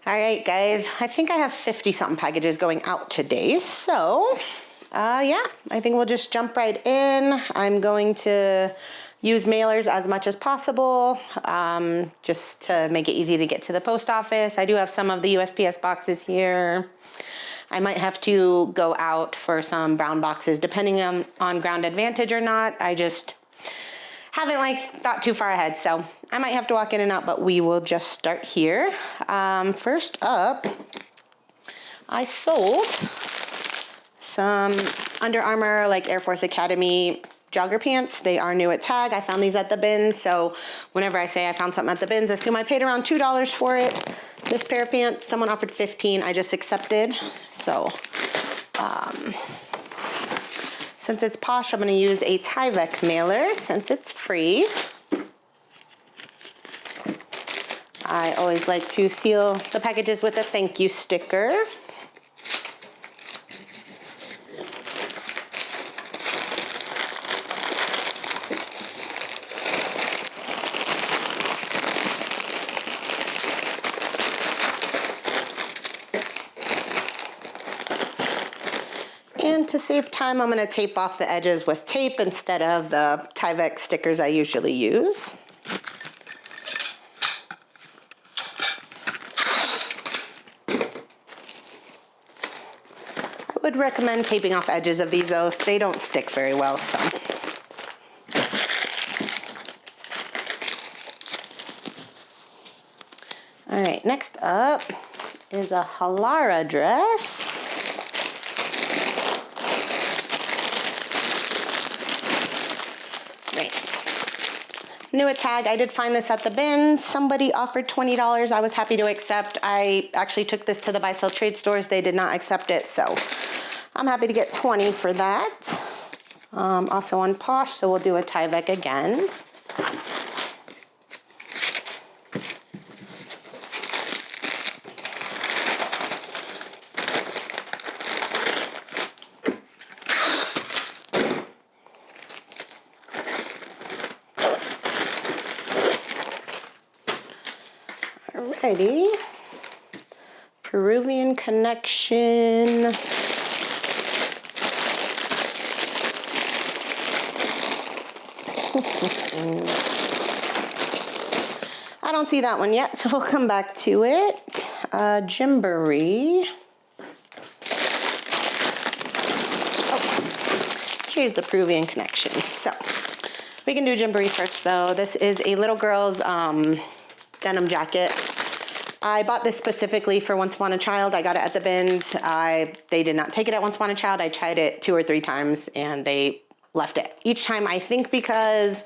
All right, guys, I think I have 50 something packages going out today. So, yeah, I think we'll just jump right in. I'm going to use mailers as much as possible, just to make it easy to get to the post office. I do have some of the USPS boxes here. I might have to go out for some brown boxes, depending on ground advantage or not. I just haven't thought too far ahead, so I might have to walk in and out, but we will just start here. First up, I sold some Under Armour Air Force Academy jogger pants. They are new at tag. I found these at the bins, so whenever I say I found something at the bins, assume I paid around $2 for it. This pair of pants, someone offered $15, I just accepted. So, since it's Posh, I'm gonna use a Tyvek mailer since it's free. I always like to seal the packages with a thank you sticker. And to save time, I'm gonna tape off the edges with tape instead of the Tyvek stickers I usually use. I would recommend taping off edges of these though. They don't stick very well, so. All right, next up is a Halara dress. New at tag. I did find this at the bins. Somebody offered $20. I was happy to accept. I actually took this to the buy sell trade stores. They did not accept it, so I'm happy to get 20 for that. Also on Posh, so we'll do a Tyvek again. Alrighty, Peruvian Connection. I don't see that one yet, so we'll come back to it. Gymboree. Oh, here's the Peruvian Connection. So, we can do Gymboree first though. This is a little girl's denim jacket. I bought this specifically for Once Upon a Child. I got it at the bins. They did not take it at Once Upon a Child. I tried it 2 or 3 times and they left it. Each time, I think because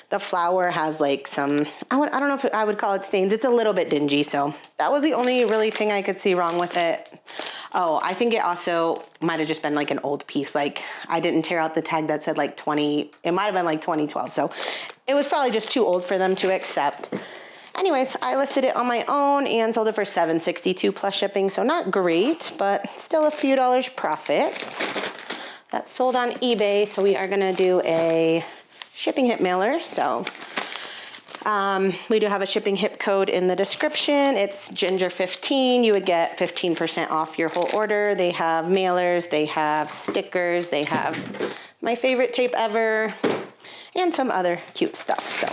the flower has some, I don't know if I would call it stains. It's a little bit dingy, so that was the only really thing I could see wrong with it. Oh, I think it also might have just been an old piece. I didn't tear out the tag that said 20, it might have been 2012. So it was probably just too old for them to accept. Anyways, I listed it on my own and sold it for $7.62 plus shipping, so not great, but still a few dollars profit. That's sold on eBay, so we are gonna do a shipping hip mailer. So we do have a shipping hip code in the description. It's Ginger15. You would get 15% off your whole order. They have mailers, they have stickers, they have my favorite tape ever, and some other cute stuff, so.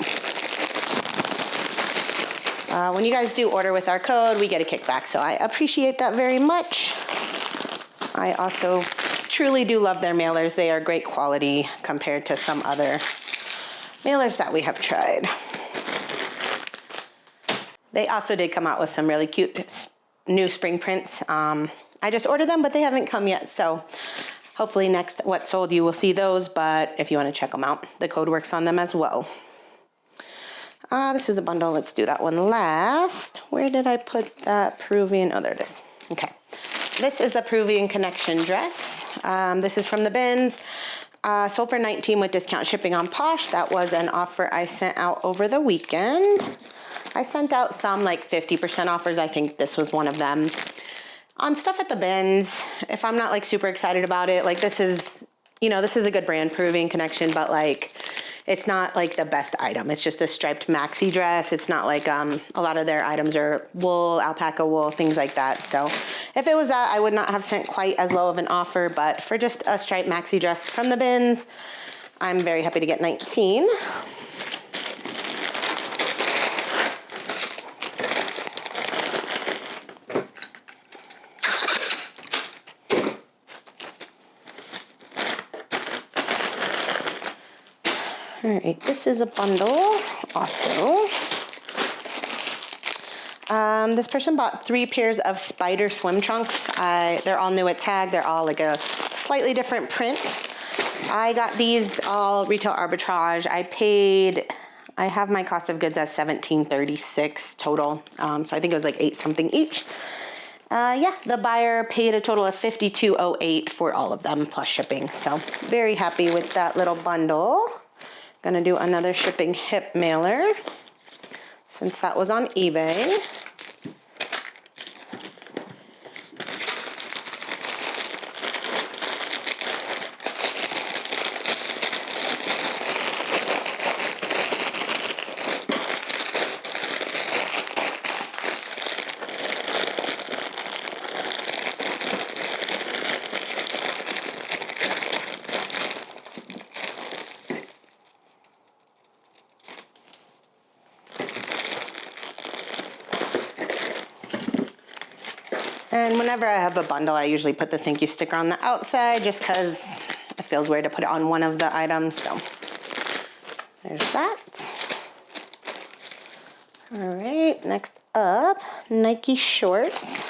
When you guys do order with our code, we get a kickback, so I appreciate that very much. I also truly do love their mailers. They are great quality compared to some other mailers that we have tried. They also did come out with some really cute new spring prints. I just ordered them, but they haven't come yet, so hopefully next What Sold you will see those, but if you want to check them out, the code works on them as well. This is a bundle. Let's do that one last. Where did I put that Peruvian? Oh, there it is. Okay. This is the Peruvian Connection dress. This is from the bins. Sold for $19 with discount shipping on Posh. That was an offer I sent out over the weekend. I sent out some 50% offers. I think this was one of them. On stuff at the bins, if I'm not super excited about it, this is, this is a good brand, Peruvian Connection, but it's not like the best item. It's just a striped maxi dress. It's not like a lot of their items are wool, alpaca wool, things like that. So if it was that, I would not have sent quite as low of an offer, but for just a striped maxi dress from the bins, I'm very happy to get 19. All right, this is a bundle also. This person bought 3 pairs of spider swim trunks. They're all new at Tag. They're all like a slightly different print. I got these all retail arbitrage. I have my cost of goods as $17.36 total. So I think it was like 8 something each. Yeah, the buyer paid a total of $52.08 for all of them plus shipping. So very happy with that little bundle. Gonna do another shipping hip mailer since that was on eBay. And whenever I have a bundle, I usually put the thank you sticker on the outside just because it feels weird to put it on one of the items. So there's that. All right, next up, Nike shorts.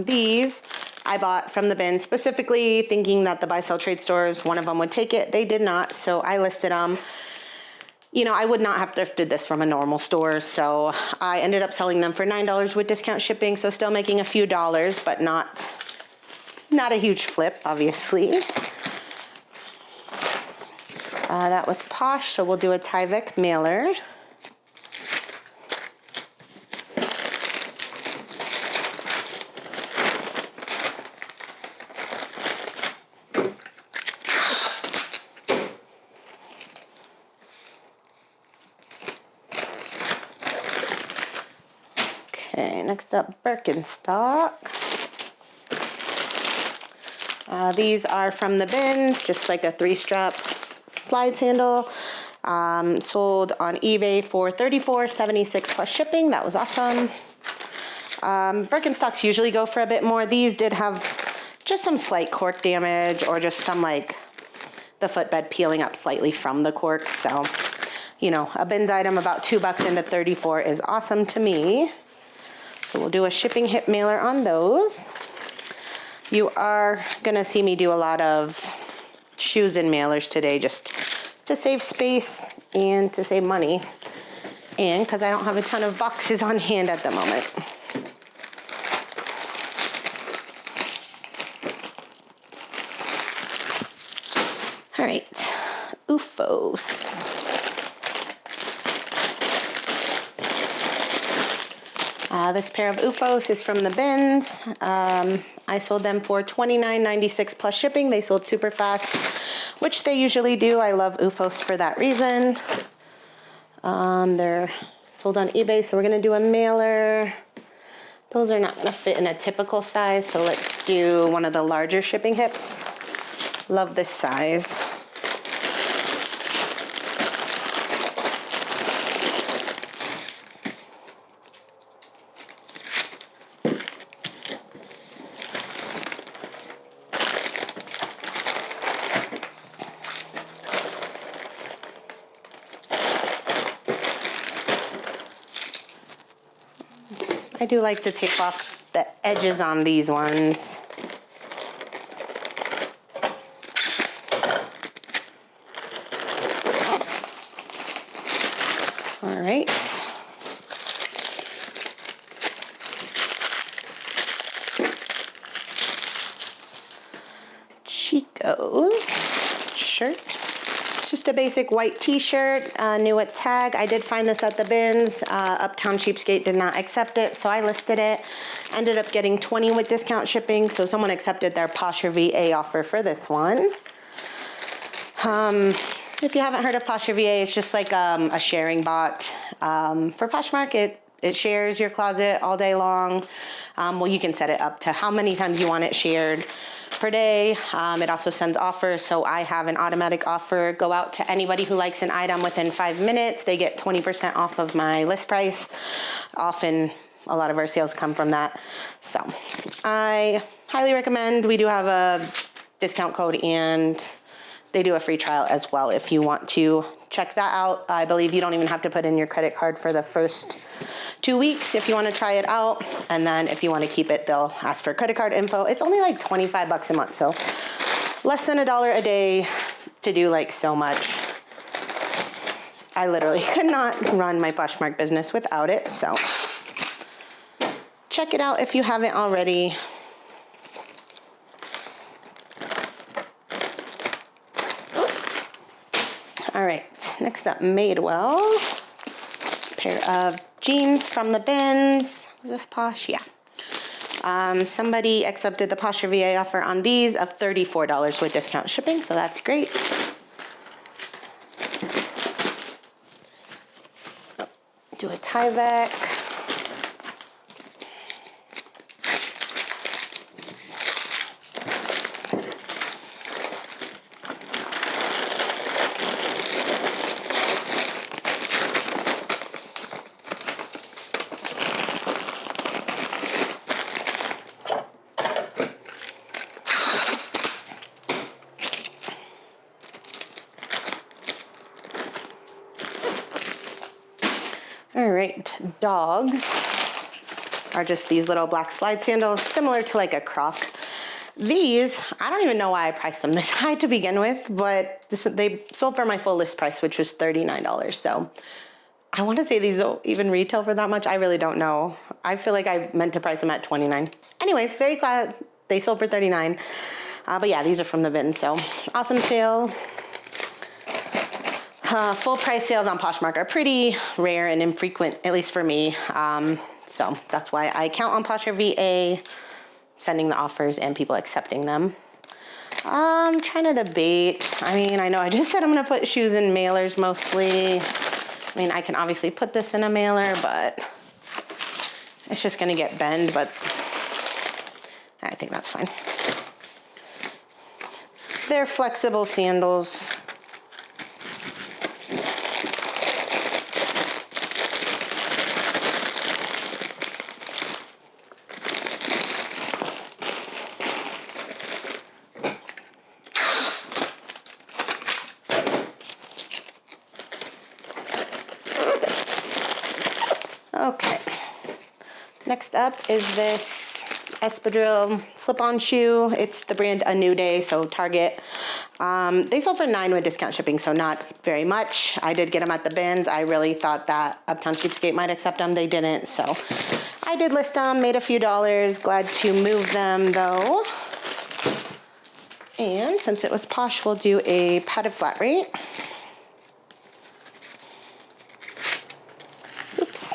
These I bought from the bin specifically thinking that the buy sell trade stores, one of them would take it. They did not, so I listed them. You know, I would not have thrifted this from a normal store, so I ended up selling them for $9 with discount shipping, so still making a few dollars, but not a huge flip, obviously. That was Posh, so we'll do a Tyvek mailer. Okay, next up, Birkenstock. These are from the bins, just like a 3-strap slide sandal. Sold on eBay for $34.76 plus shipping. That was awesome. Birkenstocks usually go for a bit more. These did have just some slight cork damage or just some like the footbed peeling up slightly from the cork. So, you know, a bins item about $2 into 34 is awesome to me. So we'll do a shipping hip mailer on those. You are gonna see me do a lot of shoes and mailers today just to save space and to save money. And because I don't have a ton of boxes on hand at the moment. All right, OOFOS. This pair of OOFOS is from the bins. I sold them for $29.96 plus shipping. They sold super fast, which they usually do. I love OOFOS for that reason. They're sold on eBay, so we're gonna do a mailer. Those are not gonna fit in a typical size, so let's do one of the larger shipping hips. Love this size. I do like to take off the edges on these ones. All right. Chico's shirt. Just a basic white t-shirt, new at Tag. I did find this at the bins. Uptown Cheapskate did not accept it, so I listed it. Ended up getting 20 with discount shipping, so someone accepted their Posher VA offer for this one. If you haven't heard of Posture VA, it's just like a sharing bot. For Poshmark, it shares your closet all day long. Well, you can set it up to how many times you want it shared per day. It also sends offers, so I have an automatic offer go out to anybody who likes an item within 5 minutes. They get 20% off of my list price. Often, a lot of our sales come from that. So I highly recommend. We do have a discount code, and they do a free trial as well if you want to check that out. I believe you don't even have to put in your credit card for the first 2 weeks if you want to try it out. And then if you want to keep it, they'll ask for credit card info. It's only like 25 bucks a month, so less than $1 a day to do like so much. I literally could not run my Poshmark business without it, so check it out if you haven't already. All right, next up, Madewell. Pair of jeans from the bins. Was this Posh? Yeah. Somebody accepted the Posture VA offer on these of $34 with discount shipping, so that's great. Oh, do a Tyvek. All right, dogs are just these little black slide sandals, similar to like a Croc. These, I don't even know why I priced them this high to begin with, but they sold for my full list price, which was $39. So I want to say these don't even retail for that much. I really don't know. I feel like I meant to price them at $29. Anyways, very glad they sold for $39. But yeah, these are from the bin, so awesome sale. Full price sales on Poshmark are pretty rare and infrequent, at least for me. So that's why I count on Posture VA, sending the offers and people accepting them. I'm trying to debate. I mean, I know I just said I'm gonna put shoes in mailers mostly. I mean, I can obviously put this in a mailer, but it's just gonna get bent, but I think that's fine. They're flexible sandals. Okay, next up is this espadrille slip-on shoe. It's the brand A New Day, so Target. They sold for $9 with discount shipping, so not very much. I did get them at the bins. I really thought that Uptown Cheapskate might accept them. They didn't, so I did list them, made a few dollars. Glad to move them though. And since it was Posh, we'll do a padded flat rate. Oops.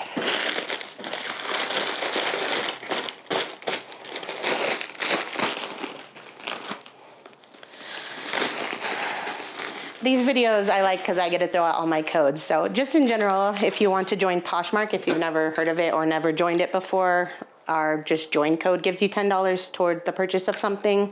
These videos I like because I get to throw out all my codes. So just in general, if you want to join Poshmark, if you've never heard of it or never joined it before, our just join code gives you $10 toward the purchase of something.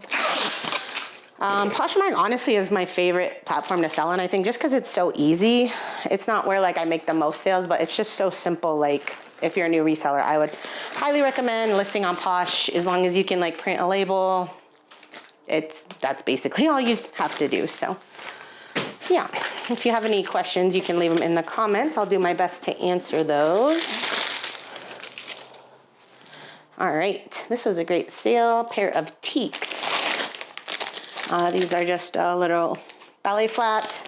Poshmark honestly is my favorite platform to sell on, I think, just because it's so easy. It's not where like I make the most sales, but it's just so simple. Like if you're a new reseller, I would highly recommend listing on Posh. As long as you can like print a label, that's basically all you have to do. So yeah, if you have any questions, you can leave them in the comments. I'll do my best to answer those. All right, this was a great sale. Pair of Teaks. These are just a little ballet flat,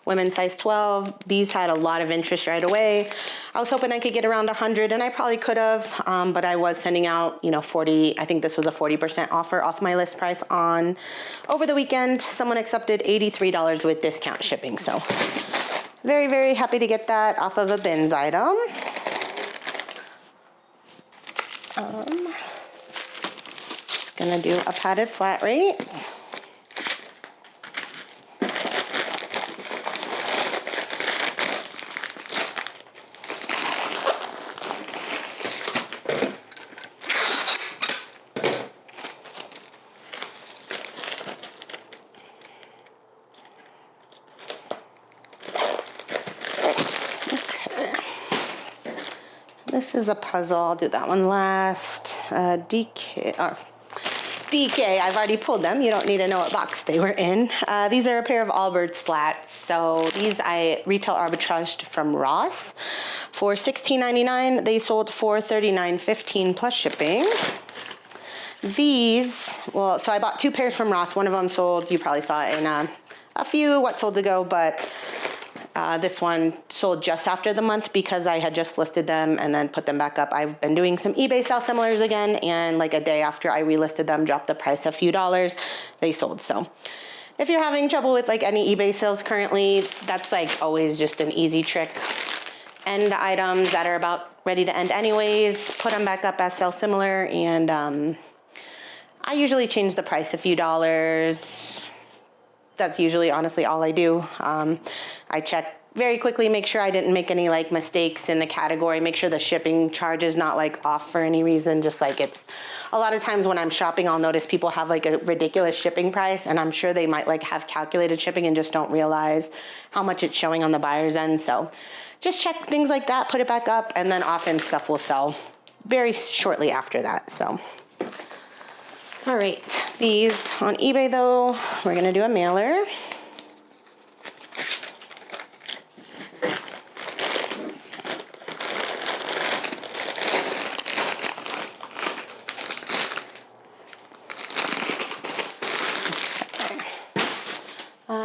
women's size 12. These had a lot of interest right away. I was hoping I could get around 100, and I probably could have, but I was sending out, 40, I think this was a 40% offer off my list price on over the weekend. Someone accepted $83 with discount shipping, so very, very happy to get that off of a bins item. Just gonna do a padded flat rate. This is a puzzle. I'll do that one last. DK, I've already pulled them. You don't need to know what box they were in. These are a pair of Allbirds flats. So these I retail arbitraged from Ross for $16.99. They sold for $39.15 plus shipping. These, well, so I bought 2 pairs from Ross. One of them sold, you probably saw it in a few what sold ago, but this one sold just after the month because I had just listed them and then put them back up. I've been doing some eBay sell similars again, and like a day after I relisted them, dropped the price a few dollars, they sold. So if you're having trouble with like any eBay sales currently, that's like always just an easy trick. End items that are about ready to end anyways, put them back up as sell similar, and I usually change the price a few dollars. That's usually honestly all I do. I check very quickly, make sure I didn't make any like mistakes in the category, make sure the shipping charge is not like off for any reason. Just like it's a lot of times when I'm shopping, I'll notice people have like a ridiculous shipping price, and I'm sure they might like have calculated shipping and just don't realize how much it's showing on the buyer's end. So just check things like that, put it back up, and then often stuff will sell very shortly after that. So all right, these on eBay though, we're gonna do a mailer.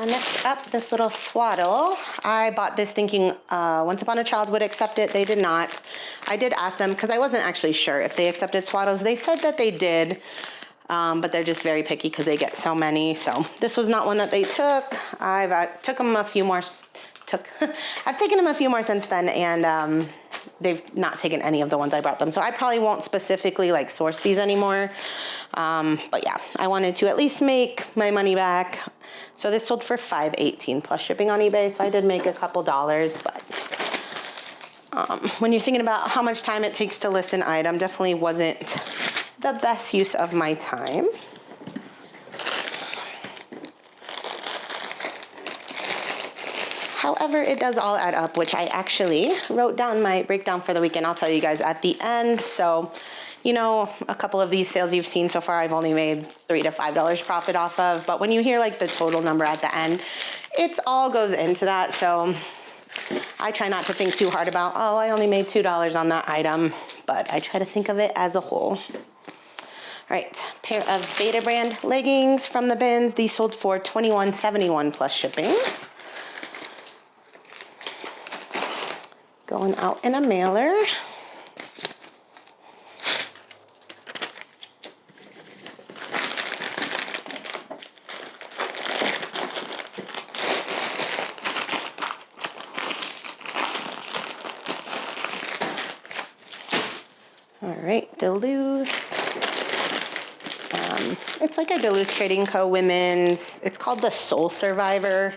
Next up, this little swaddle. I bought this thinking Once Upon a Child would accept it. They did not. I did ask them because I wasn't actually sure if they accepted swaddles. They said that they did. But they're just very picky because they get so many. So this was not one that they took. I've took them a few more. I've taken them a few more since then, and they've not taken any of the ones I brought them. So I probably won't specifically like source these anymore. But yeah, I wanted to at least make my money back. So this sold for $5.18 plus shipping on eBay. So I did make a couple dollars, but when you're thinking about how much time it takes to list an item, definitely wasn't the best use of my time. However, it does all add up, which I actually wrote down my breakdown for the weekend. I'll tell you guys at the end. So, you know, a couple of these sales you've seen so far, I've only made $3 to $5 profit off of. But when you hear like the total number at the end, it all goes into that. So I try not to think too hard about, oh, I only made $2 on that item, but I try to think of it as a whole. All right, pair of Beta brand leggings from the bins. These sold for $21.71 plus shipping. Going out in a mailer. All right, Duluth. It's like a Duluth Trading Co. women's. It's called the Soul Survivor.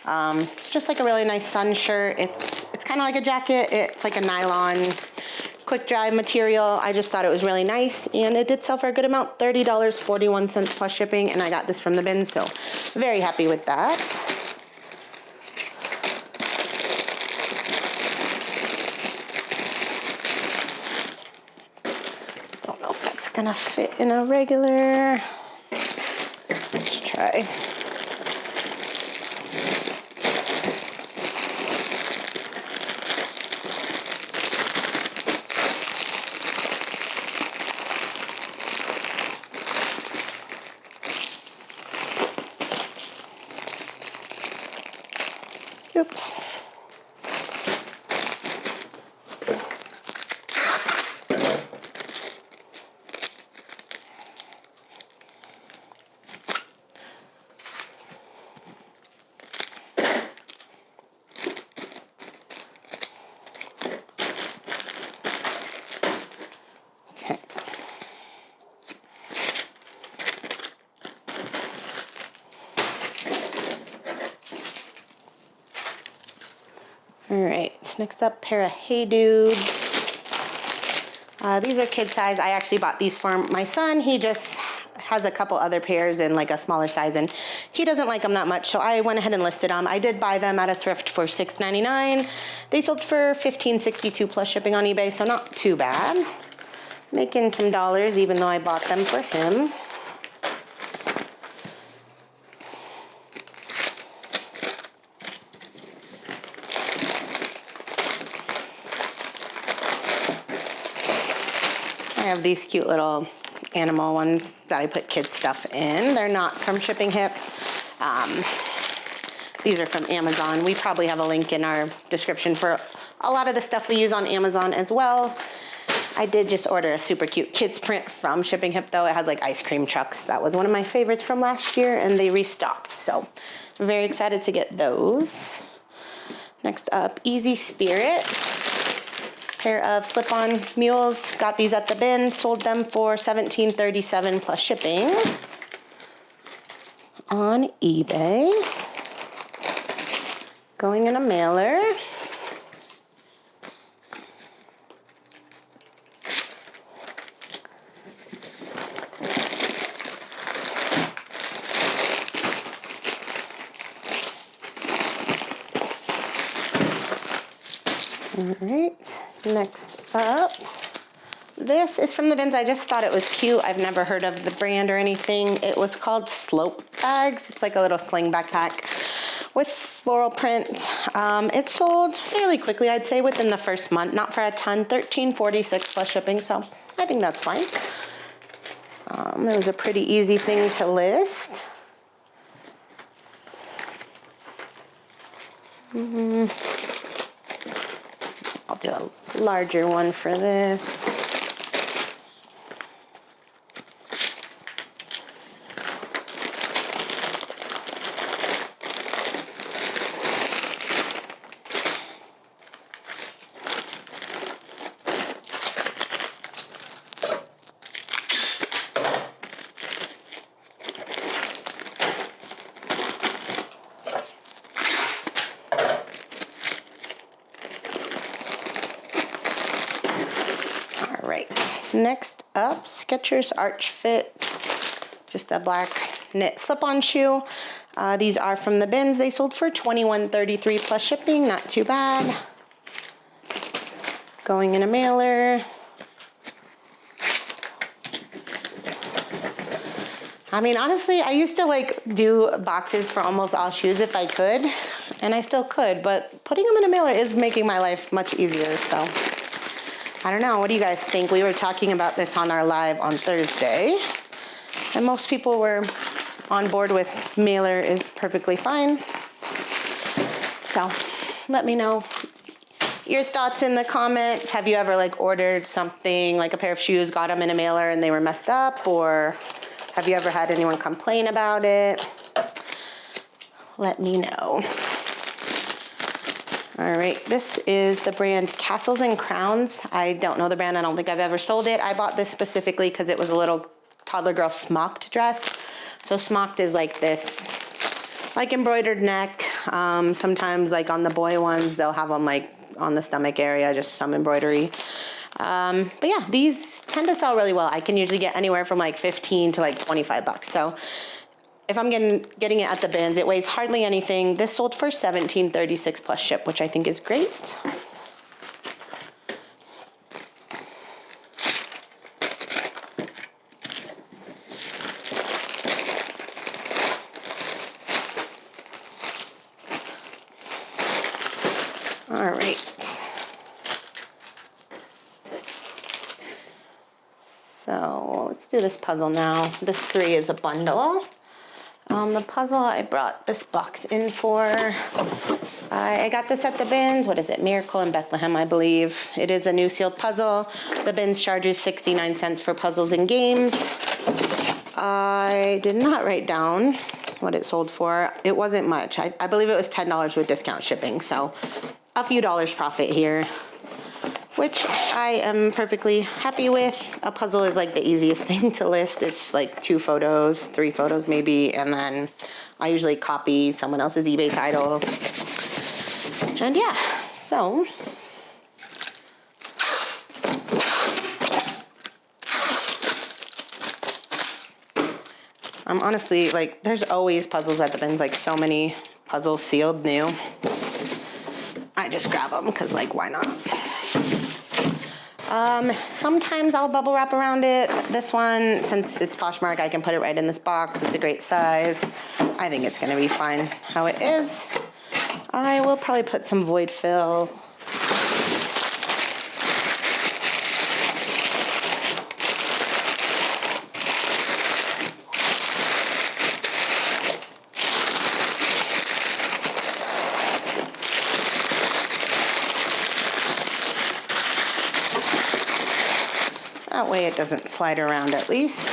It's just like a really nice sun shirt. It's kind of like a jacket. It's like a nylon, quick dry material. I just thought it was really nice, and it did sell for a good amount, $30.41 plus shipping, and I got this from the bin, so very happy with that. Don't know if that's gonna fit in a regular. Let's try. Oops. Okay. All right, next up, pair of Hey Dudes. These are kid size. I actually bought these for my son. He just has a couple other pairs in like a smaller size, and he doesn't like them that much, so I went ahead and listed them. I did buy them at a thrift for $6.99. They sold for $15.62 plus shipping on eBay, so not too bad. Making some dollars even though I bought them for him. I have these cute little animal ones that I put kids stuff in. They're not from Shipping Hip. These are from Amazon. We probably have a link in our description for a lot of the stuff we use on Amazon as well. I did just order a super cute kids print from Shipping Hip though. It has like ice cream trucks. That was one of my favorites from last year, and they restocked. So I'm very excited to get those. Next up, Easy Spirit. Pair of slip-on mules. Got these at the bin. Sold them for $17.37 plus shipping on eBay. Going in a mailer. All right, next up, this is from the bins. I just thought it was cute. I've never heard of the brand or anything. It was called Slope Bags. It's like a little sling backpack with floral print. It sold fairly quickly, I'd say within the first month, not for a ton, $13.46 plus shipping, so I think that's fine. It was a pretty easy thing to list. I'll do a larger one for this. Next up, Skechers Arch Fit, just a black knit slip-on shoe. These are from the bins. They sold for $21.33 plus shipping, not too bad. Going in a mailer. I mean, honestly, I used to like do boxes for almost all shoes if I could, and I still could, but putting them in a mailer is making my life much easier, so. I don't know, what do you guys think? We were talking about this on our live on Thursday, and most people were on board with mailer is perfectly fine. So let me know your thoughts in the comments. Have you ever like ordered something, like a pair of shoes, got them in a mailer and they were messed up? Or have you ever had anyone complain about it? Let me know. All right, this is the brand Castles and Crowns. I don't know the brand. I don't think I've ever sold it. I bought this specifically because it was a little toddler girl smocked dress. So smocked is like this, like embroidered neck. Sometimes like on the boy ones, they'll have them like on the stomach area, just some embroidery. But yeah, these tend to sell really well. I can usually get anywhere from like 15 to like 25 bucks. So if I'm getting it at the bins, it weighs hardly anything. This sold for $17.36 plus ship, which I think is great. All right. So let's do this puzzle now. This 3 is a bundle. The puzzle I brought this box in for, I got this at the bins. What is it? Miracle in Bethlehem, I believe. It is a new sealed puzzle. The bins charges 69 cents for puzzles and games. I did not write down what it sold for. It wasn't much. I believe it was $10 with discount shipping. So a few dollars profit here, which I am perfectly happy with. A puzzle is like the easiest thing to list. It's like 2 photos, 3 photos maybe, and then I usually copy someone else's eBay title. And yeah, so. I'm honestly, like, there's always puzzles at the bins, like so many puzzles sealed new. I just grab them because, like, why not? Sometimes I'll bubble wrap around it. This one, since it's Poshmark, I can put it right in this box. It's a great size. I think it's gonna be fine how it is. I will probably put some void fill. That way it doesn't slide around at least.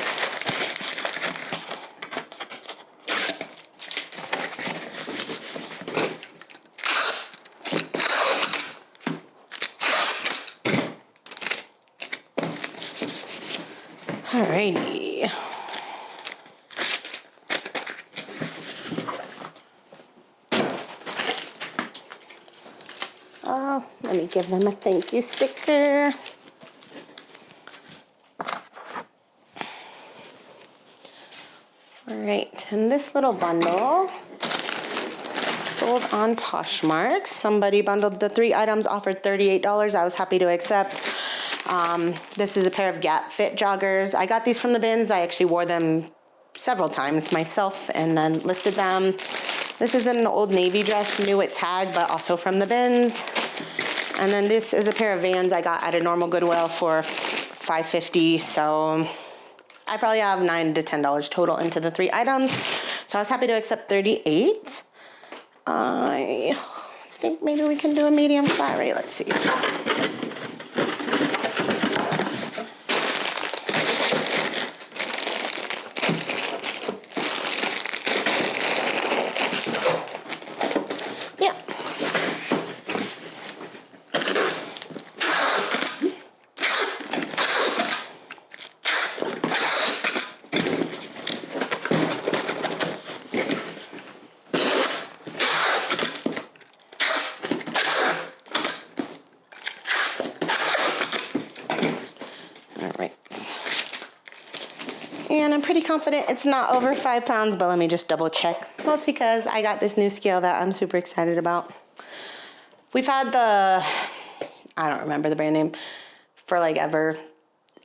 Alrighty. Oh, let me give them a thank you sticker. All right, and this little bundle sold on Poshmark. Somebody bundled the 3 items, offered $38. I was happy to accept. This is a pair of Gap Fit joggers. I got these from the bins. I actually wore them several times myself and then listed them. This is an Old Navy dress, new at tag, but also from the bins. And then this is a pair of Vans I got at a normal Goodwill for $5.50. So I probably have $9 to $10 total into the 3 items. So I was happy to accept $38. I think maybe we can do a medium flat rate. Let's see. Yeah. And I'm pretty confident it's not over 5 pounds, but let me just double check. Mostly because I got this new scale that I'm super excited about. We've had the, I don't remember the brand name, for like ever.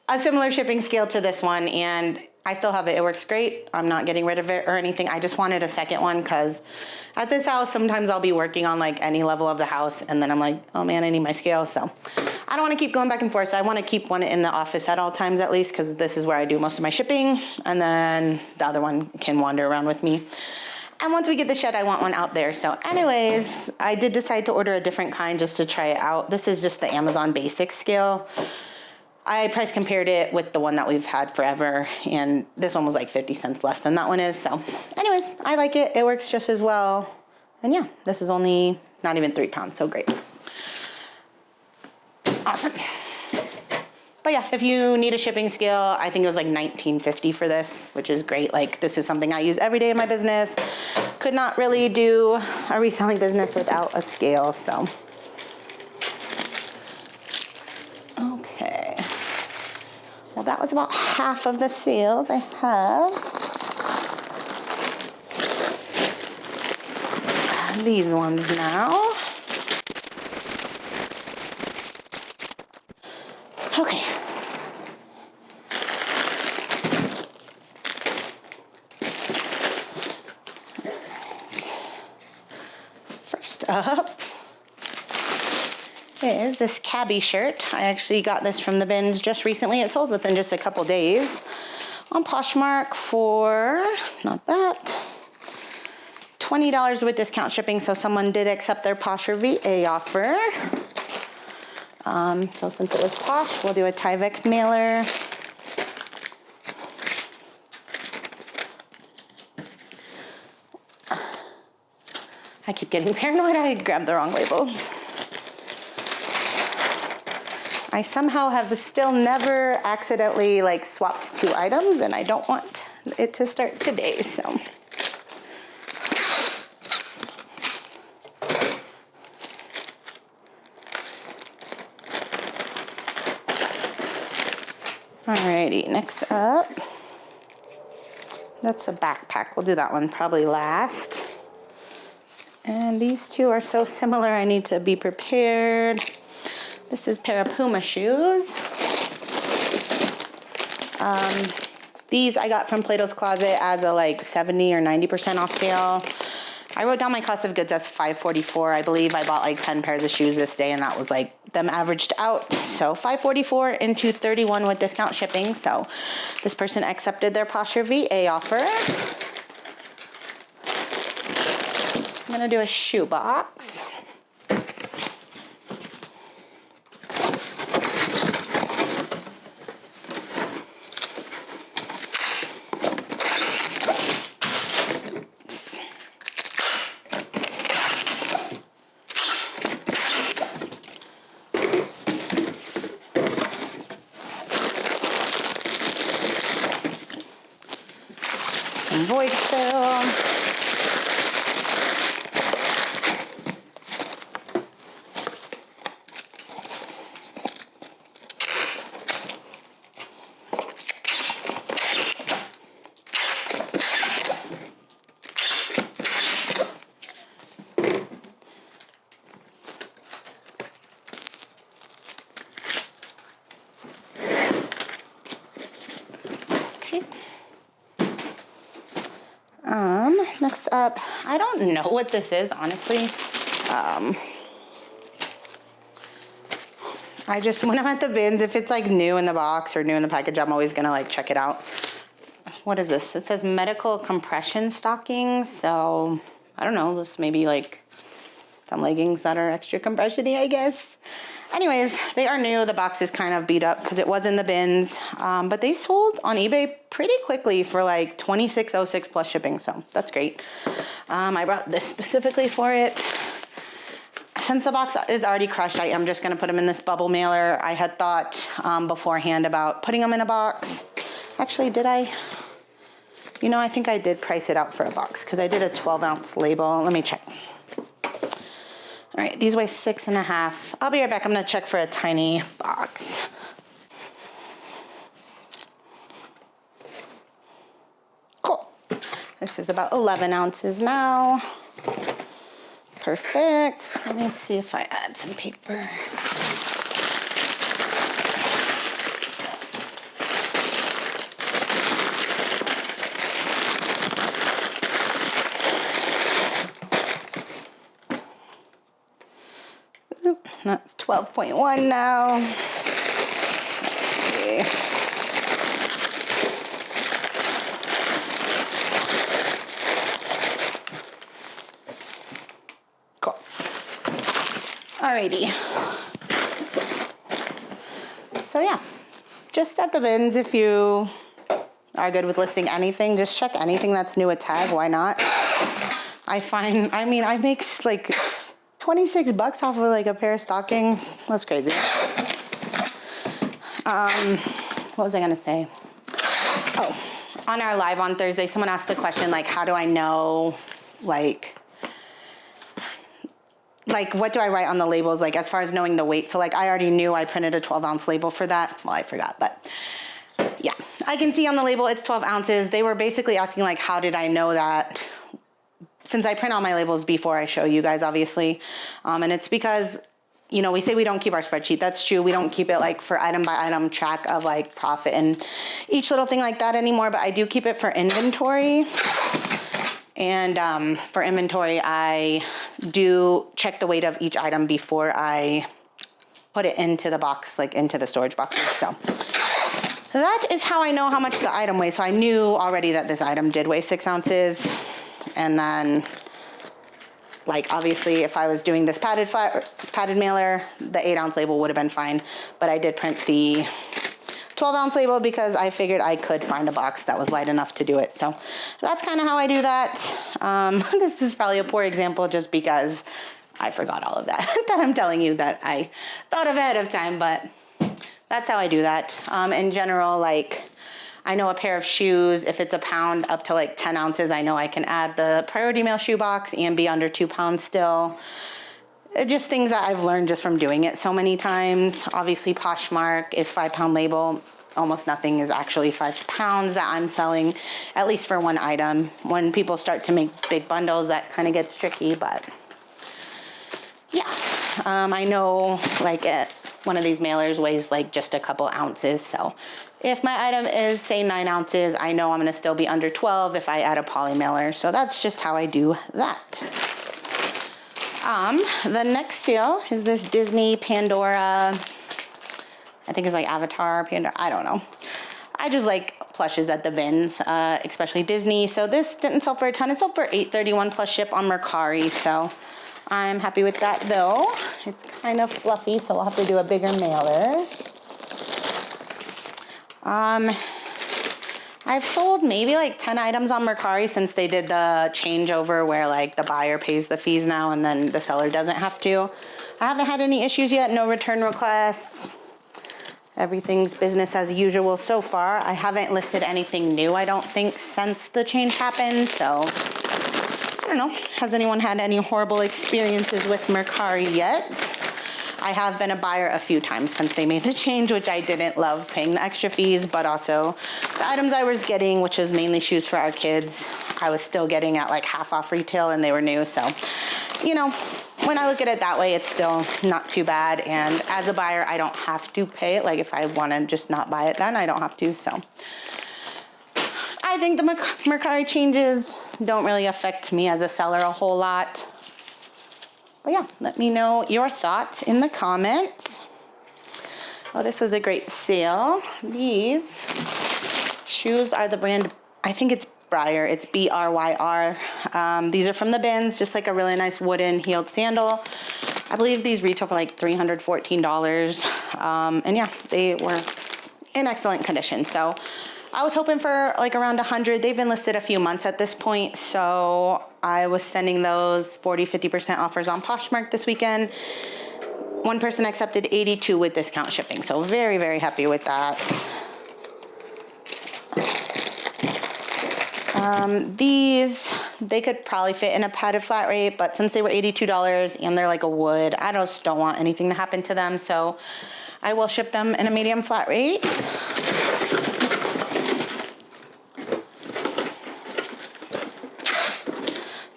A similar shipping scale to this one, and I still have it. It works great. I'm not getting rid of it or anything. I just wanted a second one because at this house, sometimes I'll be working on like any level of the house, and then I'm like, oh man, I need my scale. So I don't want to keep going back and forth. So I want to keep one in the office at all times at least, because this is where I do most of my shipping, and then the other one can wander around with me. And once we get the shed, I want one out there. So anyways, I did decide to order a different kind just to try it out. This is just the Amazon Basic scale. I price compared it with the one that we've had forever, and this one was like 50 cents less than that one is. So anyways, I like it. It works just as well. And yeah, this is only not even 3 pounds, so great. Awesome. But yeah, if you need a shipping scale, I think it was like $19.50 for this, which is great. Like, this is something I use every day in my business. Could not really do a reselling business without a scale, so. Okay. Well, that was about half of the sales I have. These ones now. Okay. First up is this cabbie shirt. I actually got this from the bins just recently. It sold within just a couple days on Poshmark for, not bad, $20 with discount shipping. So someone did accept their Posh or VA offer. So since it was Posh, we'll do a Tyvek mailer. I keep getting paranoid. I grabbed the wrong label. I somehow have still never accidentally like swapped 2 items, and I don't want it to start today, so. Alrighty, next up That's a backpack. We'll do that one probably last. And these two are so similar, I need to be prepared. This is a pair of Puma shoes. These I got from Plato's Closet as a like 70 or 90% off sale. I wrote down my cost of goods as $5.44. I believe I bought like 10 pairs of shoes this day, and that was like them averaged out. So $5.44 into $31 with discount shipping. So this person accepted their Posture VA offer. I'm gonna do a shoe box. Void fill. Next up, I don't know what this is, honestly. I just, when I'm at the bins, if it's like new in the box or new in the package, I'm always gonna like check it out. What is this? It says medical compression stockings. So I don't know, this may be like some leggings that are extra compression-y, I guess. Anyways, they are new. The box is kind of beat up because it was in the bins, but they sold on eBay pretty quickly for like $26.06 plus shipping, so that's great. I brought this specifically for it. Since the box is already crushed, I am just gonna put them in this bubble mailer. I had thought beforehand about putting them in a box. Actually, did I? You know, I think I did price it out for a box because I did a 12-ounce label. Let me check. All right, these weigh 6.5. I'll be right back. I'm gonna check for a tiny box. Cool. This is about 11 ounces now. Perfect. Let me see if I add some paper. That's 12.1 now. Let's see. Cool. Alrighty. So yeah, just at the bins, if you are good with listing anything, just check anything that's new with tag. Why not? I mean, I make like 26 bucks off of like a pair of stockings. That's crazy. What was I gonna say? Oh, on our live on Thursday, someone asked the question, like, how do I know, like what do I write on the labels, like as far as knowing the weight? So like I already knew I printed a 12-ounce label for that. Well, I forgot, but yeah, I can see on the label it's 12 ounces. They were basically asking like, how did I know that? Since I print all my labels before I show you guys, obviously. And it's because, you know, we say we don't keep our spreadsheet. That's true. We don't keep it like for item by item track of like profit and each little thing like that anymore, but I do keep it for inventory. And for inventory, I do check the weight of each item before I put it into the box, like into the storage boxes. So that is how I know how much the item weighs. So I knew already that this item did weigh 6 ounces. And then, like, obviously, if I was doing this padded mailer, the 8-ounce label would have been fine. But I did print the 12-ounce label because I figured I could find a box that was light enough to do it. So that's kind of how I do that. This is probably a poor example just because I forgot all of that, that I'm telling you that I thought of ahead of time. But that's how I do that. In general, like, I know a pair of shoes, if it's a pound up to like 10 ounces, I know I can add the priority mail shoe box and be under 2 pounds still. Just things that I've learned just from doing it so many times. Obviously, Poshmark is 5-pound label. almost nothing is actually 5 pounds that I'm selling, at least for one item. When people start to make big bundles, that kind of gets tricky, but yeah. I know like one of these mailers weighs like just a couple ounces. So if my item is say 9 ounces, I know I'm gonna still be under 12 if I add a poly mailer. So that's just how I do that. The next sale is this Disney Pandora, I think it's like Avatar, Pandora, I don't know. I just like plushes at the bins, especially Disney. So this didn't sell for a ton. It sold for $8.31 plus ship on Mercari. So I'm happy with that though. It's kind of fluffy, so we'll have to do a bigger mailer. I've sold maybe like 10 items on Mercari since they did the changeover where like the buyer pays the fees now and then the seller doesn't have to. I haven't had any issues yet, no return requests. Everything's business as usual so far. I haven't listed anything new, I don't think, since the change happened, so I don't know. Has anyone had any horrible experiences with Mercari yet? I have been a buyer a few times since they made the change, which I didn't love paying the extra fees, but also the items I was getting, which is mainly shoes for our kids, I was still getting at like half off retail and they were new. So, you know, when I look at it that way, it's still not too bad. And as a buyer, I don't have to pay it. Like if I want to just not buy it, then I don't have to. So I think the Mercari changes don't really affect me as a seller a whole lot. But yeah, let me know your thoughts in the comments. Oh, this was a great sale. These shoes are the brand, I think it's Bryer, it's B-R-Y-R. These are from the bins, just like a really nice wooden heeled sandal. I believe these retail for like $314. And yeah, they were in excellent condition. So I was hoping for like around 100. They've been listed a few months at this point. So I was sending those 40-50% offers on Poshmark this weekend. One person accepted 82 with discount shipping. So very, very happy with that. These, they could probably fit in a padded flat rate, but since they were $82 and they're like a wood, I just don't want anything to happen to them. So I will ship them in a medium flat rate.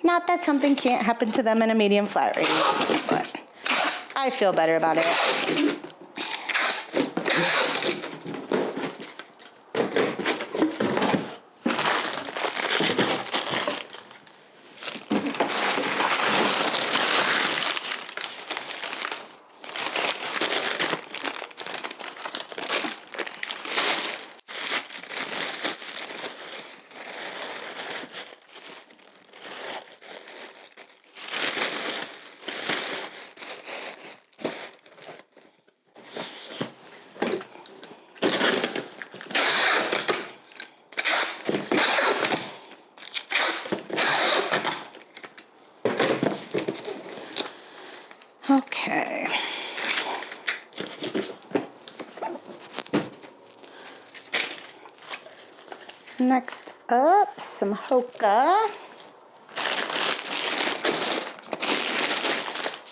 Not that something can't happen to them in a medium flat rate, but I feel better about it. Okay. Next up, some Hoka.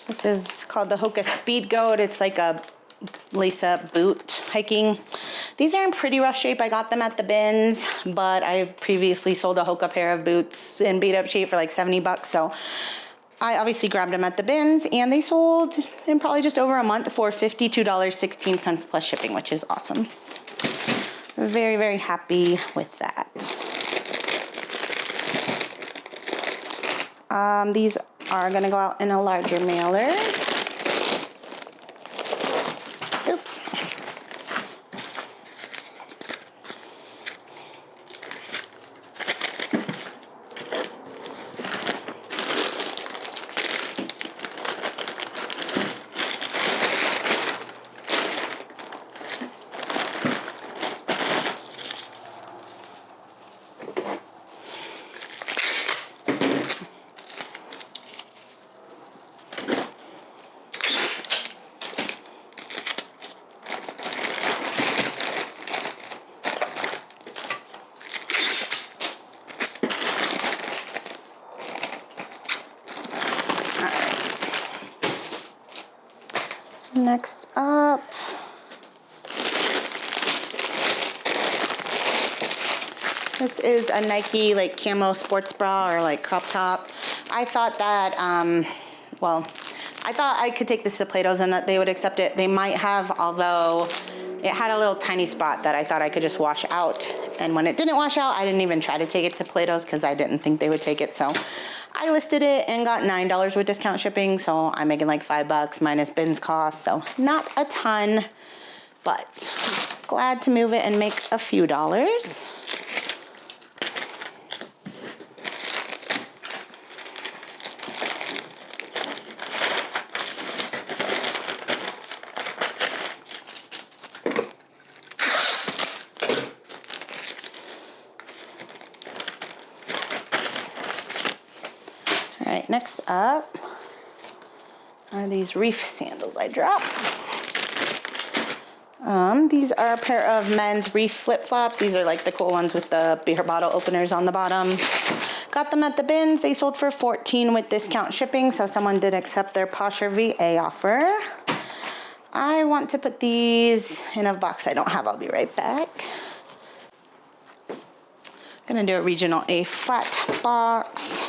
This is called the Hoka Speed Goat. It's like a lace-up boot hiking. These are in pretty rough shape. I got them at the bins, but I previously sold a Hoka pair of boots in beat-up shape for like $70, so I obviously grabbed them at the bins, and they sold in probably just over a month for $52.16 plus shipping, which is awesome. Very, very happy with that. These are gonna go out in a larger mailer. Oops. Next up, This is a Nike like camo sports bra or like crop top. I thought that, well, I thought I could take this to Plato's and that they would accept it. They might have, although it had a little tiny spot that I thought I could just wash out. And when it didn't wash out, I didn't even try to take it to Plato's because I didn't think they would take it. So I listed it and got $9 with discount shipping. So I'm making like $5 minus bins cost. So not a ton, but glad to move it and make a few dollars. All right, next up are these reef sandals I dropped. These are a pair of men's reef flip-flops. These are like the cool ones with the beer bottle openers on the bottom. Got them at the bins. They sold for $14 with discount shipping, so someone did accept their Posher VA offer. I want to put these in a box I don't have. I'll be right back. I'm gonna do a regional A flat box.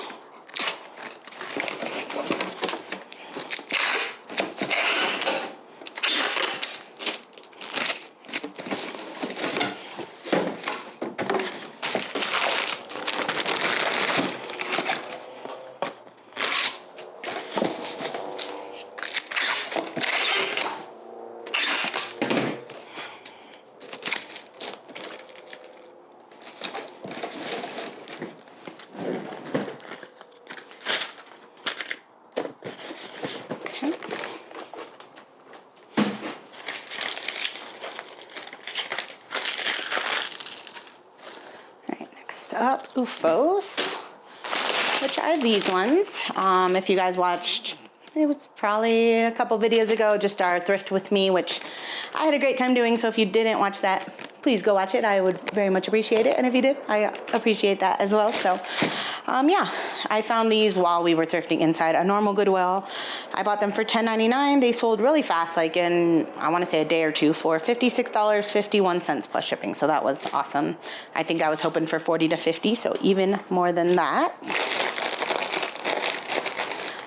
Up UFOs, which are these ones. If you guys watched, it was probably a couple videos ago, just our thrift with me, which I had a great time doing. So if you didn't watch that, please go watch it. I would very much appreciate it. And if you did, I appreciate that as well. So yeah, I found these while we were thrifting inside a normal Goodwill. I bought them for $10.99. They sold really fast, like in, I want to say a day or two, for $56.51 plus shipping. So that was awesome. I think I was hoping for 40 to 50, so even more than that.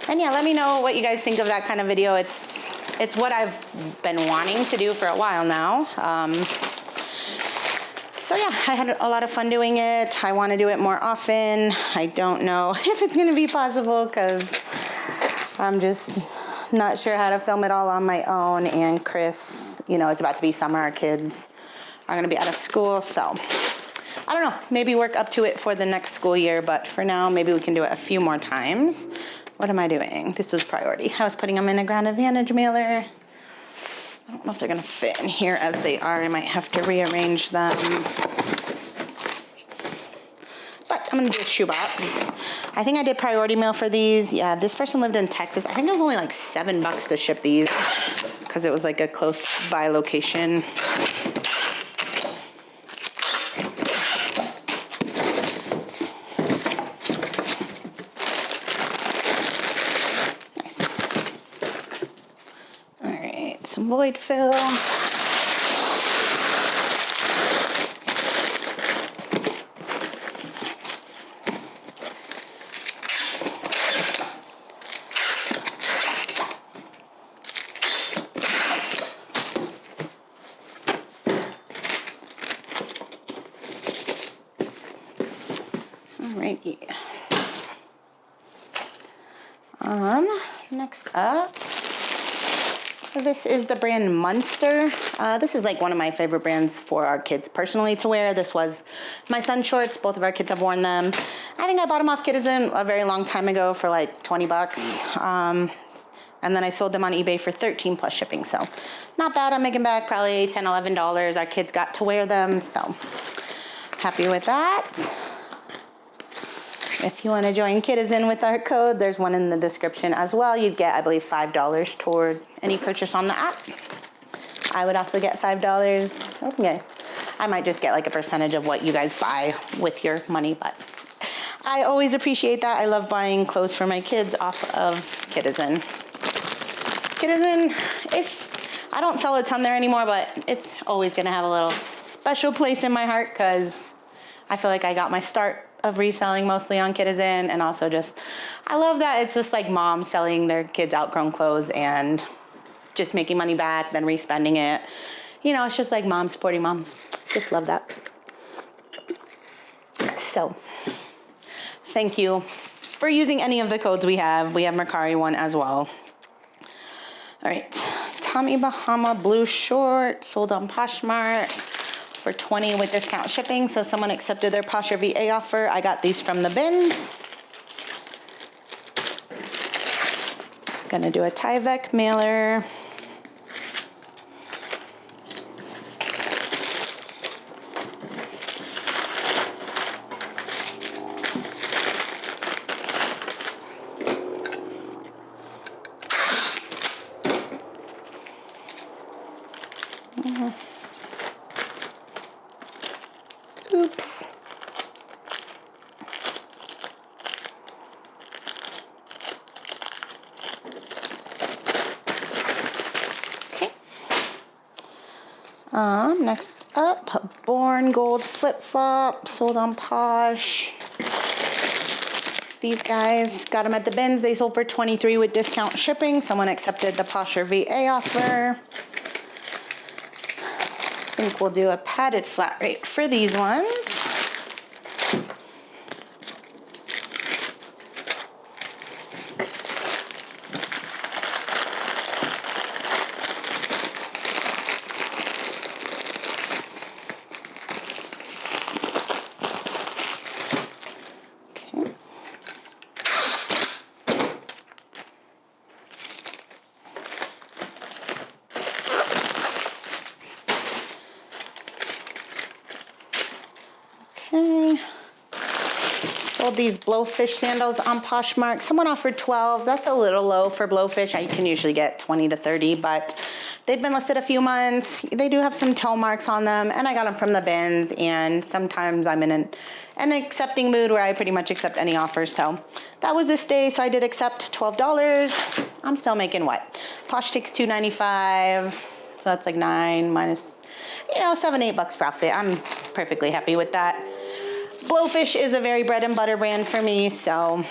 And yeah, let me know what you guys think of that kind of video. It's what I've been wanting to do for a while now. So yeah, I had a lot of fun doing it. I want to do it more often. I don't know if it's going to be possible because I'm just not sure how to film it all on my own. And Chris, you know, it's about to be summer. Our kids are going to be out of school. So I don't know, maybe work up to it for the next school year. But for now, maybe we can do it a few more times. What am I doing? This was priority. I was putting them in a Grand Advantage mailer. I don't know if they're gonna fit in here as they are. I might have to rearrange them. But I'm gonna do a shoebox. I think I did priority mail for these. Yeah, this person lived in Texas. I think it was only like $7 to ship these because it was like a close by location. Some void fill. All right, yeah. Next up, this is the brand Munster. This is like one of my favorite brands for our kids personally to wear. This was my son's shorts. Both of our kids have worn them. I think I bought them off Kitizen a very long time ago for like 20 bucks. And then I sold them on eBay for 13 plus shipping. So not bad. I'm making back probably $10, $11. Our kids got to wear them. So happy with that. If you want to join Kitizen with our code, there's one in the description as well. You'd get, I believe, $5 toward any purchase on the app. I would also get $5. Okay. I might just get like a percentage of what you guys buy with your money, but I always appreciate that. I love buying clothes for my kids off of Kitizen. Kitizen is, I don't sell a ton there anymore, but it's always going to have a little special place in my heart because I feel like I got my start of reselling mostly on Kitizen, and also just, I love that it's just like moms selling their kids outgrown clothes and just making money back, then respending it. You know, it's just like moms supporting moms. Just love that. So, thank you for using any of the codes we have. We have Mercari one as well. All right, Tommy Bahama blue short, sold on Poshmark for $20 with discount shipping. So someone accepted their Posher VA offer. I got these from the bins. Gonna do a Tyvek mailer. Oops. Okay. Next up, Born Gold flip-flop, sold on Posh. It's these guys, got them at the bins. They sold for $23 with discount shipping. Someone accepted the Posher VA offer. I think we'll do a padded flat rate for these ones. Okay. Sold these Blowfish sandals on Poshmark. Someone offered 12. That's a little low for Blowfish. I can usually get 20 to 30, but they've been listed a few months. They do have some toe marks on them, and I got them from the bins, and sometimes I'm in an accepting mood where I pretty much accept any offers. So that was this day, so I did accept $12. I'm still making what? Posh takes $2.95, so that's like 9 minus, you know, $7-8 profit. I'm perfectly happy with that. Blowfish is a very bread and butter brand for me, so,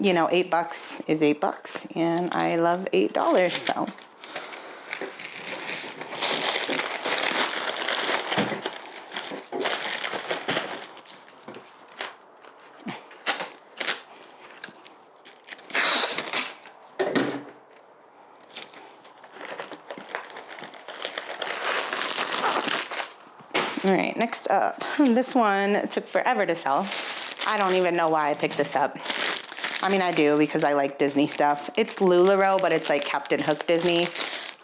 you know, $8 is $8, and I love $8, so. All right, next up, this one took forever to sell. I don't even know why I picked this up. I mean, I do because I like Disney stuff. It's LuLaRoe, but it's like Captain Hook Disney.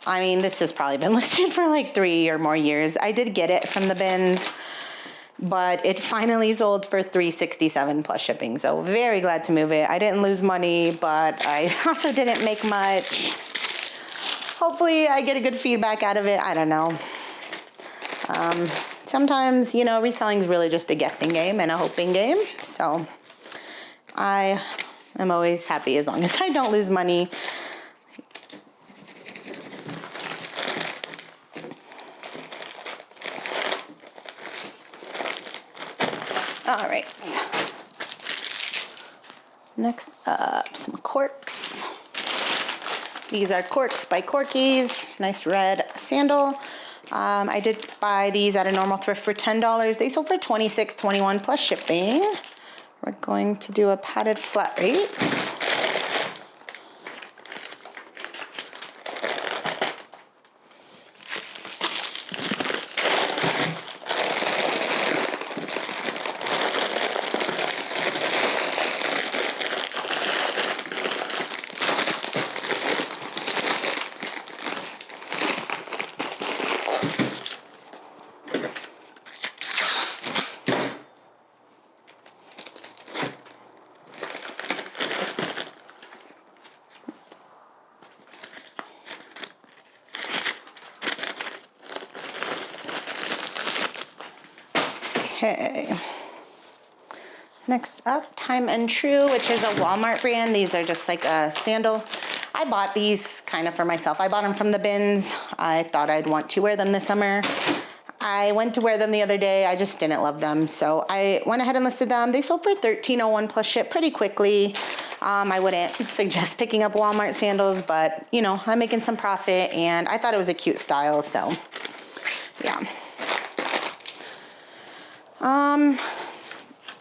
I mean, this has probably been listed for like 3 or more years. I did get it from the bins, but it finally sold for $367 plus shipping. So very glad to move it. I didn't lose money, but I also didn't make much. Hopefully I get a good feedback out of it. I don't know. Sometimes, you know, reselling is really just a guessing game and a hoping game. So I am always happy as long as I don't lose money. All right. Next up, some corks. These are Corks by Corkies. Nice red sandal. I did buy these at a normal thrift for $10. They sold for $26, $21 plus shipping. We're going to do a padded flat rate. Okay. Next up, Time and True, which is a Walmart brand. These are just like a sandal. I bought these kind of for myself. I bought them from the bins. I thought I'd want to wear them this summer. I went to wear them the other day. I just didn't love them. So I went ahead and listed them. They sold for $13.01 plus ship pretty quickly. I wouldn't suggest picking up Walmart sandals, but you know, I'm making some profit and I thought it was a cute style. So yeah.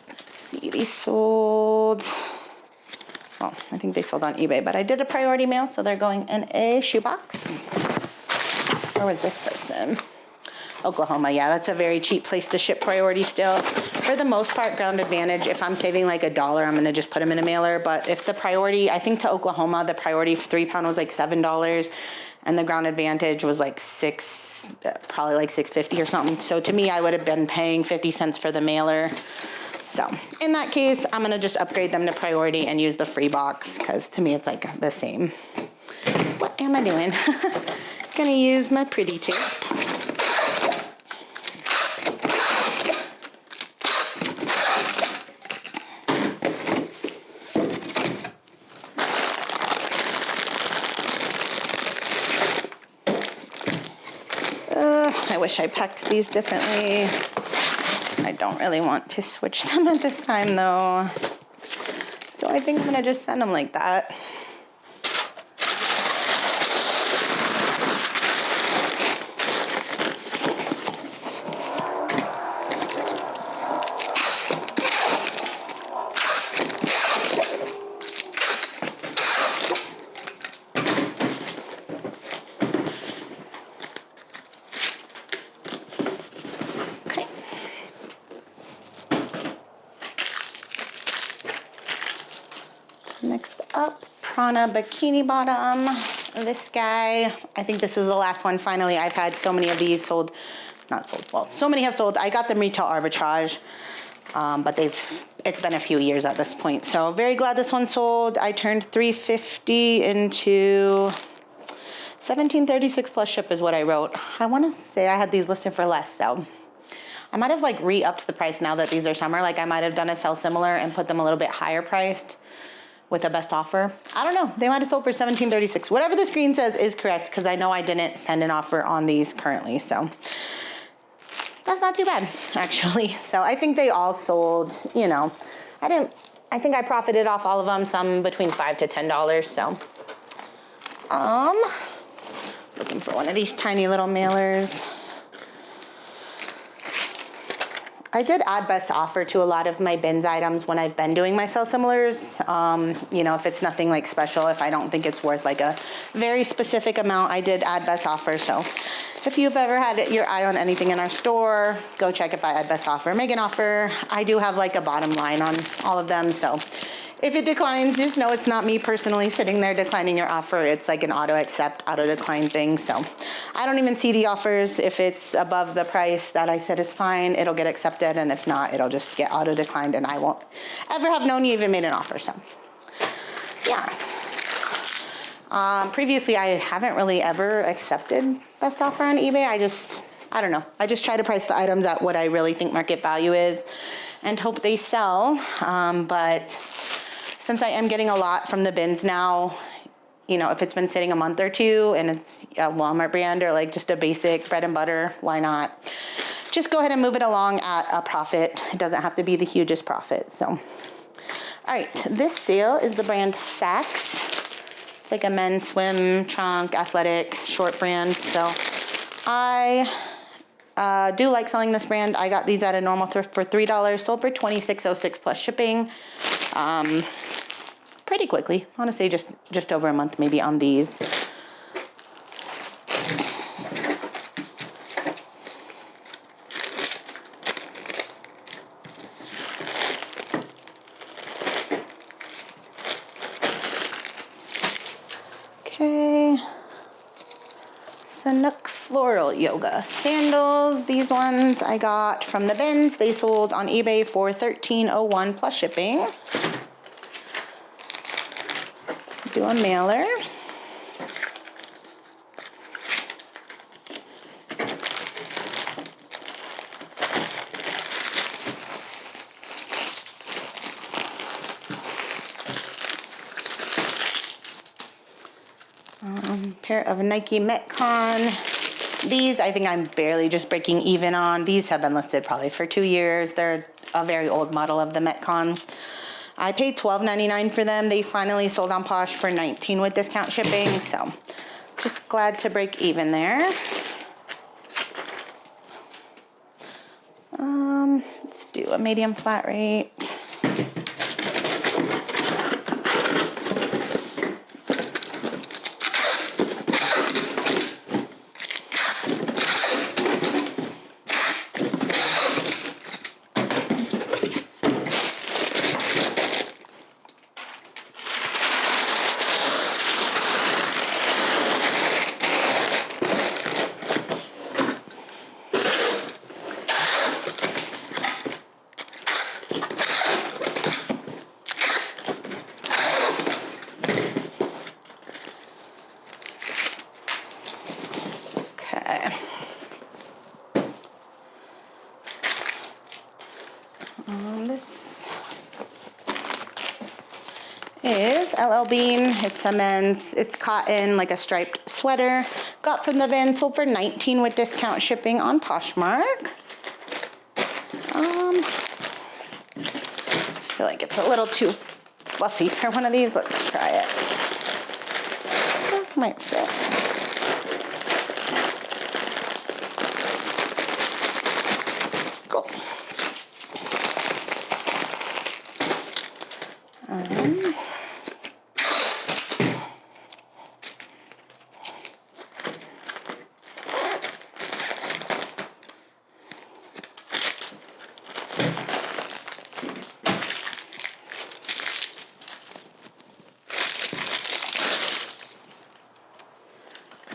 Let's see, these sold, well, I think they sold on eBay, but I did a priority mail, so they're going in a shoebox. Where was this person? Oklahoma, yeah, that's a very cheap place to ship priority still. For the most part, Ground Advantage, if I'm saving like $1, I'm gonna just put them in a mailer. But if the priority, I think to Oklahoma, the priority for 3-pound was like $7, and the Ground Advantage was like probably like $6.50 or something. So to me, I would have been paying 50 cents for the mailer. So in that case, I'm gonna just upgrade them to priority and use the free box, because to me, it's like the same. What am I doing? Gonna use my pretty tape. I wish I packed these differently. I don't really want to switch them at this time though. So I think I'm gonna just send them like that. Next up, Prana Bikini Bottom. This guy, I think this is the last one. Finally, I've had so many of these sold, not sold, well, so many have sold. I got them retail arbitrage, but it's been a few years at this point. So very glad this one sold. I turned $3.50 into $17.36 plus ship is what I wrote. I want to say I had these listed for less, so I might have like re-upped the price now that these are summer. Like I might have done a sell similar and put them a little bit higher priced with a best offer. I don't know, they might have sold for $17.36. Whatever the screen says is correct, because I know I didn't send an offer on these currently, so that's not too bad, actually. So I think they all sold, you know, I think I profited off all of them, some between $5 to $10, so. Looking for one of these tiny little mailers. I did add best offer to a lot of my bins items when I've been doing my sell similars. You know, if it's nothing like special, if I don't think it's worth like a very specific amount, I did add best offer. So if you've ever had your eye on anything in our store, go check if I add best offer, make an offer. I do have like a bottom line on all of them. So if it declines, just know it's not me personally sitting there declining your offer. It's like an auto accept, auto decline thing. So I don't even see the offers. If it's above the price that I said is fine, it'll get accepted. And if not, it'll just get auto declined and I won't ever have known you even made an offer. So yeah. Previously, I haven't really ever accepted best offer on eBay. I don't know. I just try to price the items at what I really think market value is and hope they sell. But since I am getting a lot from the bins now, you know, if it's been sitting a month or two and it's a Walmart brand or like just a basic bread and butter, why not? Just go ahead and move it along at a profit. It doesn't have to be the hugest profit. So, all right, this sale is the brand Saks. It's like a men's swim trunk, athletic, short brand. So I do like selling this brand. I got these at a normal thrift for $3, sold for $26.06 plus shipping. Pretty quickly. I want to say just over a month maybe on these. Okay. Sanuk Floral Yoga sandals. These ones I got from the bins. They sold on eBay for $13.01 plus shipping. Do a mailer. Pair of Nike Metcon These, I think I'm barely just breaking even on. These have been listed probably for 2 years. They're a very old model of the Metcons. I paid $12.99 for them. They finally sold on Posh for $19 with discount shipping, so just glad to break even there. Let's do a medium flat rate. This is LL Bean. It's a men's, it's cotton, like a striped sweater. Got from the bin, sold for $19 with discount shipping on Poshmark. I feel like it's a little too fluffy for one of these. Let's try it. Might fit. Cool.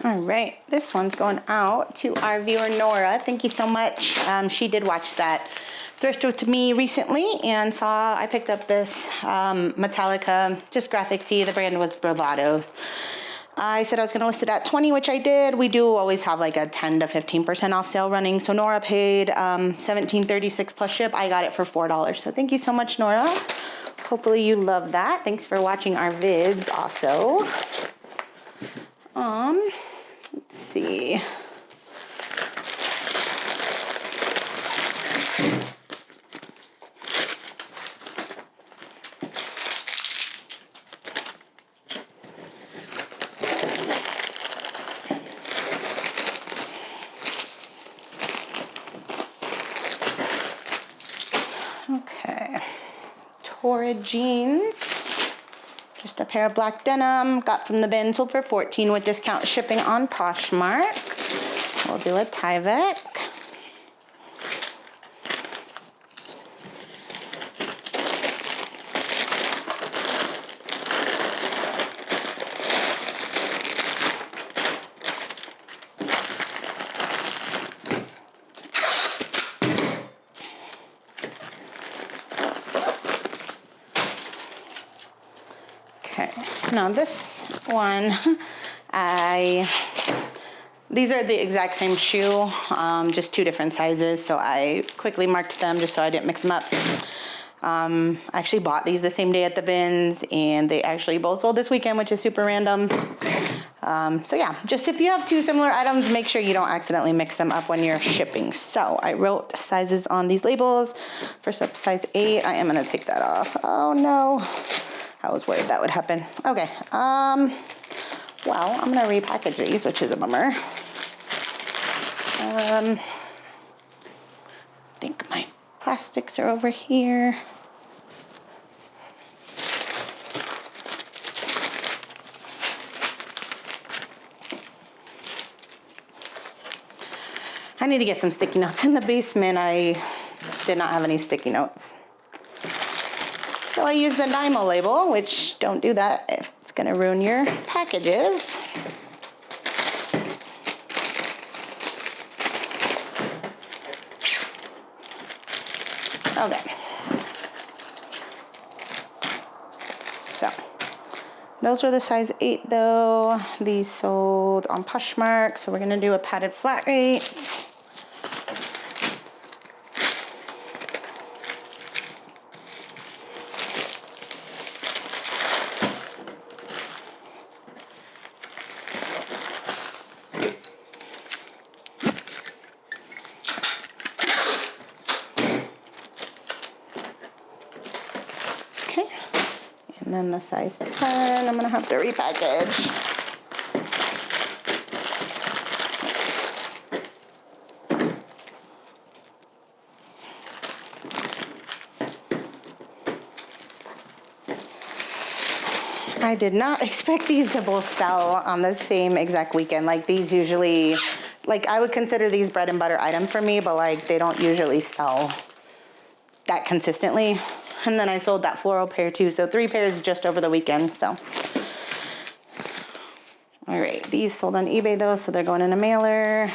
All right, this one's going out to our viewer, Nora. Thank you so much. She did watch that thrift with me recently and saw I picked up this Metallica, just graphic tee. The brand was Bravado. I said I was gonna list it at $20, which I did. We do always have like a 10 to 15% off sale running. So Nora paid $17.36 plus ship. I got it for $4. So thank you so much, Nora. Hopefully you love that. Thanks for watching our vids also. Let's see. Okay, Torrid jeans. Just a pair of black denim, got from the bin, sold for $14 with discount shipping on Poshmark. We'll do a Tyvek. Okay, now this one, these are the exact same shoe, just 2 different sizes, so I quickly marked them just so I didn't mix them up. I actually bought these the same day at the bins, and they actually both sold this weekend, which is super random. So yeah, just if you have 2 similar items, make sure you don't accidentally mix them up when you're shipping. So I wrote sizes on these labels. First up, size 8. I am gonna take that off. Oh no. I was worried that would happen. Okay, well, I'm gonna repackage these, which is a bummer. I think my plastics are over here. I need to get some sticky notes in the basement. I did not have any sticky notes. So I use the Nymo label, which don't do that if it's gonna ruin your packages. Okay. So those were the size 8 though. These sold on Poshmark, so we're gonna do a padded flat rate. And then the size 10, I'm gonna have to repackage. I did not expect these to both sell on the same exact weekend. Like these usually, like I would consider these bread and butter item for me, but like they don't usually sell that consistently. And then I sold that floral pair too. So 3 pairs just over the weekend, so. All right, these sold on eBay though, so they're going in a mailer.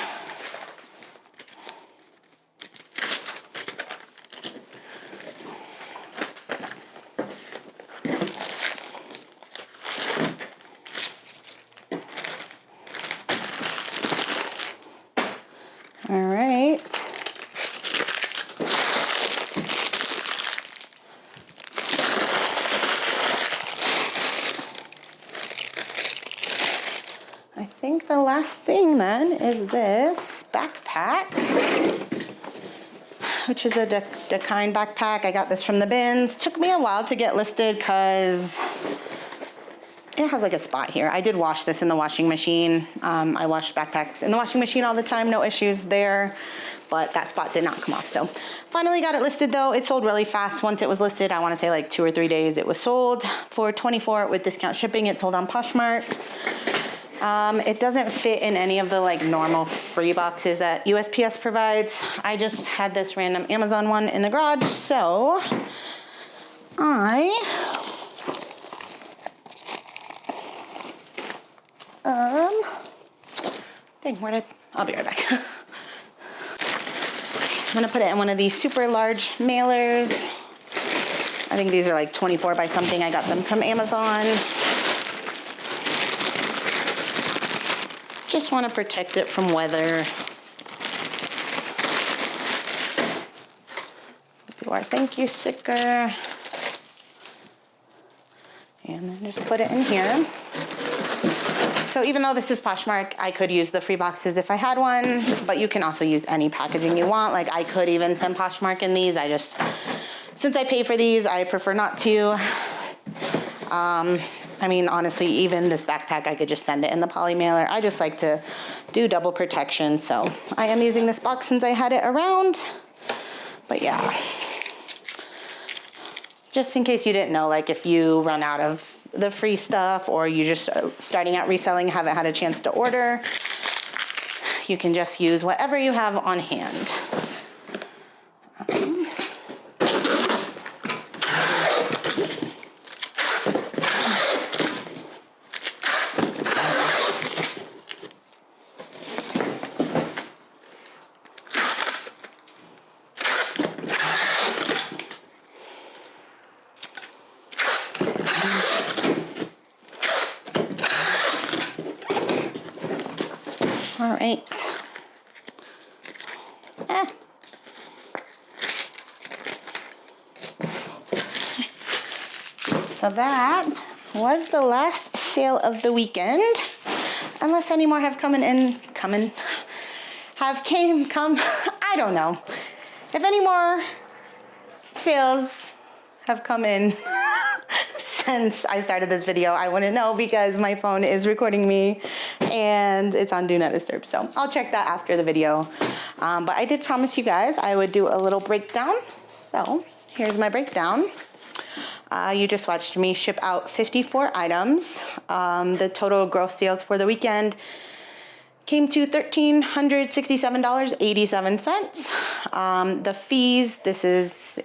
All right. I think the last thing then is this backpack, which is a Decine backpack. I got this from the bins. Took me a while to get listed because it has like a spot here. I did wash this in the washing machine. I wash backpacks in the washing machine all the time, no issues there, but that spot did not come off. So finally got it listed though. It sold really fast. Once it was listed, I wanna say like 2 or 3 days, it was sold for $24 with discount shipping. It sold on Poshmark. It doesn't fit in any of the like normal free boxes that USPS provides. I just had this random Amazon one in the garage, so I'll be right back. I'm gonna put it in one of these super large mailers. I think these are like 24 by something. I got them from Amazon. Just want to protect it from weather. Do our thank you sticker. And then just put it in here. So even though this is Poshmark, I could use the free boxes if I had one, but you can also use any packaging you want. Like I could even send Poshmark in these. Since I pay for these, I prefer not to. I mean, honestly, even this backpack, I could just send it in the poly mailer. I just like to do double protection. So I am using this box since I had it around, but yeah. Just in case you didn't know, like if you run out of the free stuff or you just starting out reselling, haven't had a chance to order, you can just use whatever you have on hand. All right. So that was the last sale of the weekend. Unless any more have come, I don't know. If any more sales have come in since I started this video, I wouldn't know because my phone is recording me and it's on Do Not Disturb. So I'll check that after the video. But I did promise you guys I would do a little breakdown. So here's my breakdown. You just watched me ship out 54 items. The total gross sales for the weekend came to $1,367.87. The fees, this is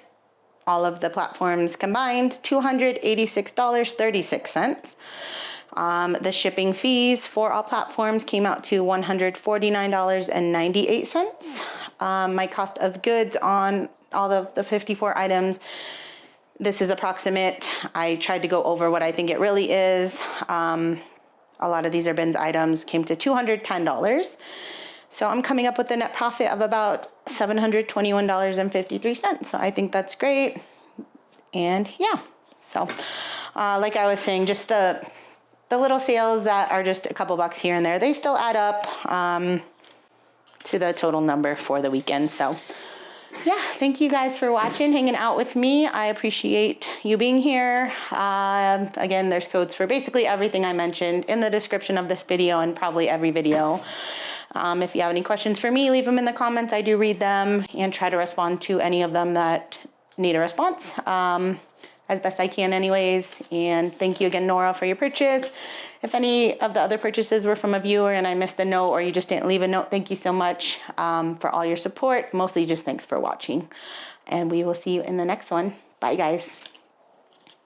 all of the platforms combined, $286.36. The shipping fees for all platforms came out to $149.98. My cost of goods on all of the 54 items, this is approximate. I tried to go over what I think it really is. A lot of these are bins items, came to $210. So I'm coming up with a net profit of about $721.53. So I think that's great. And yeah, so like I was saying, just the little sales that are just a couple bucks here and there, they still add up to the total number for the weekend. So yeah, thank you guys for watching, hanging out with me. I appreciate you being here. Again, there's codes for basically everything I mentioned in the description of this video and probably every video. If you have any questions for me, leave them in the comments. I do read them and try to respond to any of them that need a response. As best I can anyways. And thank you again, Nora, for your purchase. If any of the other purchases were from a viewer and I missed a note or you just didn't leave a note, thank you so much for all your support. Mostly just thanks for watching. And we will see you in the next one. Bye, guys.